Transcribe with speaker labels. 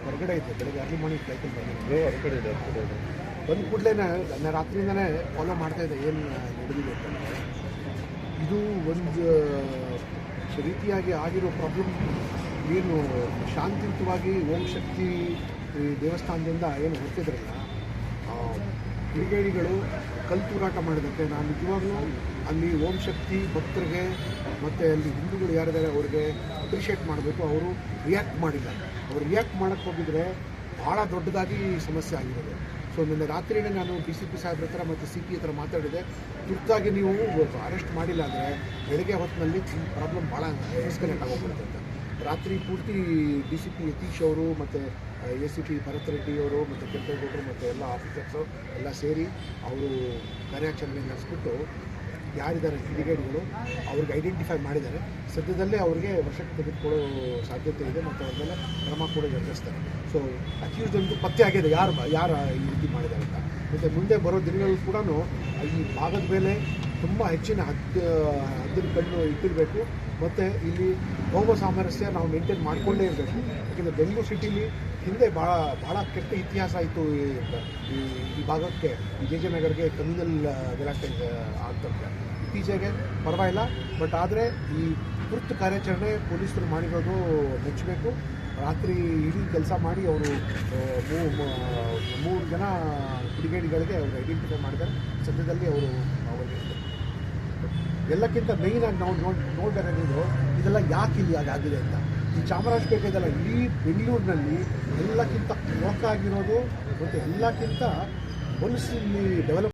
Speaker 1: ಹೊರಗಡೆ ಇದ್ದೆ, ಬೆಳಗ್ಗೆ ಅರ್ಲಿ ಮಾರ್ನಿಂಗ್ ಫ್ಲೈಟಲ್ಲಿ ಬಂದಿದ್ದೆ.
Speaker 2: ಹೊರಗಡೆ ಇದೆ
Speaker 1: ಬಂದ ಕೂಡಲೇ ನಾನು ರಾತ್ರಿಯಿಂದನೇ ಫಾಲೋ ಮಾಡ್ತಾ ಇದ್ದೆ ಏನು ನಡೆದಿದೆ ಅಂತಂದರೆ, ಇದು ಒಂದು ರೀತಿಯಾಗಿ ಆಗಿರೋ ಪ್ರಾಬ್ಲಮ್. ಏನು ಶಾಂತಿಯುತವಾಗಿ ಓಂ ಶಕ್ತಿ ದೇವಸ್ಥಾನದಿಂದ ಏನು ಹೊರತಿದ್ರಲ್ಲ, ಕಿಡಿಗೇಡಿಗಳು ಕಲ್ಲು ತೂರಾಟ ಮಾಡಿದ್ದಕ್ಕೆ ನಾನು ನಿಜವಾಗ್ಲೂ ಅಲ್ಲಿ ಓಂ ಶಕ್ತಿ ಭಕ್ತರಿಗೆ ಮತ್ತು ಅಲ್ಲಿ ಹಿಂದೂಗಳು ಯಾರಿದ್ದಾರೆ ಅವ್ರಿಗೆ ಅಪ್ರಿಷಿಯೇಟ್ ಮಾಡಬೇಕು. ಅವರು ರಿಯಾಕ್ಟ್ ಮಾಡಿಲ್ಲ. ಅವರು ರಿಯಾಕ್ಟ್ ಮಾಡೋಕ್ಕೆ ಹೋಗಿದ್ರೆ ಭಾಳ ದೊಡ್ಡದಾಗಿ ಸಮಸ್ಯೆ ಆಗಿರೋದು. ಸೊ ನಿನ್ನೆ ರಾತ್ರಿಯೇ ನಾನು DCP ಸಾಹೇಬ್ರ ಹತ್ರ ಮತ್ತು CP ಹತ್ರ ಮಾತಾಡಿದೆ. ತುರ್ತಾಗಿ ನೀವು ಅರೆಸ್ಟ್ ಮಾಡಿಲ್ಲ ಅಂದರೆ ಬೆಳಗ್ಗೆ ಹೊತ್ತಿನಲ್ಲಿ ಪ್ರಾಬ್ಲಮ್ ಭಾಳ ಎಸ್ಕಲೇಟ್ ಆಗೋಗ್ಬಿಡುತ್ತೆ ಅಂತ. ರಾತ್ರಿ ಪೂರ್ತಿ DCP ಯತೀಶ್ ಅವರು ಮತ್ತು ACP ಭರತ್ ರೆಡ್ಡಿ ಅವರು ಮತ್ತು ಕೆಂಪೇಗೌಡರು ಮತ್ತು ಎಲ್ಲ ಆಫೀಸರ್ಸು ಎಲ್ಲ ಸೇರಿ ಅವರು ಕಾರ್ಯಾಚರಣೆ ನಡೆಸ್ಬಿಟ್ಟು ಯಾರಿದ್ದಾರೆ ಕಿಡಿಗೇಡಿಗಳು ಅವ್ರಿಗೆ ಐಡೆಂಟಿಫೈ ಮಾಡಿದ್ದಾರೆ. ಸದ್ಯದಲ್ಲೇ ಅವ್ರಿಗೆ ವಶಕ್ಕೆ ತೆಗೆದುಕೊಳ್ಳೋ ಸಾಧ್ಯತೆ ಇದೆ ಮತ್ತು ಅವ್ರ ಮೇಲೆ ಕ್ರಮ ಕೂಡ ಜರುಗಿಸ್ತಾರೆ. ಸೊ ಅಕ್ಯೂಸ್ಡ್ ಅಂತೂ ಪತ್ತೆ ಆಗಿದೆ ಯಾರು ಈ ರೀತಿ ಮಾಡಿದ್ದಾರೆ ಅಂತ. ಮತ್ತು ಮುಂದೆ ಬರೋ ದಿನಗಳು ಕೂಡ ಈ ಭಾಗದ ಮೇಲೆ ತುಂಬ ಹೆಚ್ಚಿನ ಹದ್ದಿನ ಕಣ್ಣು ಇಟ್ಟಿರಬೇಕು. ಮತ್ತು ಇಲ್ಲಿ ಹೋಮ ಸಾಮರಸ್ಯ ನಾವು ಮೇಂಟೈನ್ ಮಾಡಿಕೊಂಡೇ ಇರಬೇಕು. ಯಾಕೆಂದರೆ ಬೆಂಗಳೂರು ಸಿಟಿಲಿ ಹಿಂದೆ ಭಾಳ ಕೆಟ್ಟ ಇತಿಹಾಸ ಇತ್ತು ಈ ಭಾಗಕ್ಕೆ, ಈ ಜಯನಗರ್ಗೆ ಕಮ್ಯುನಲ್ ಗಲಾಟೆ ಆಗ್ತಂತೆ. ಇತ್ತೀಚೆಗೆ ಪರವಾಗಿಲ್ಲ, ಬಟ್ ಆದರೆ ಈ ತುರ್ತು ಕಾರ್ಯಾಚರಣೆ ಪೊಲೀಸರು ಮಾಡಿರೋದು ಮೆಚ್ಚಬೇಕು. ರಾತ್ರಿ ಇಡೀ ಕೆಲಸ ಮಾಡಿ ಅವರು 3 ಜನ ಕಿಡಿಗೇಡಿಗಳಿಗೆ ಅವರು ಐಡೆಂಟಿಫೈ ಮಾಡಿದ್ದಾರೆ. ಸದ್ಯದಲ್ಲಿ ಅವರಿಗೆ ಎಲ್ಲಕ್ಕಿಂತ ಮೇಯ್ನಾಗಿ ನಾವು ನೋಡಬೇಕಾಗಿದ್ದು ಇದೆಲ್ಲ ಯಾಕೆ ಇಲ್ಲಿ ಆಗಿದೆ ಅಂತ. ಈ ಚಾಮರಾಜಪೇಟೆ ಇದೆಲ್ಲ ಇಡೀ ಬೆಂಗಳೂರಿನಲ್ಲಿ ಎಲ್ಲಕ್ಕಿಂತ ಆಗಿರೋದು ಮತ್ತು ಎಲ್ಲಕ್ಕಿಂತ ಹೊಲಸು ಇಲ್ಲಿ ಡೆವಲಪ್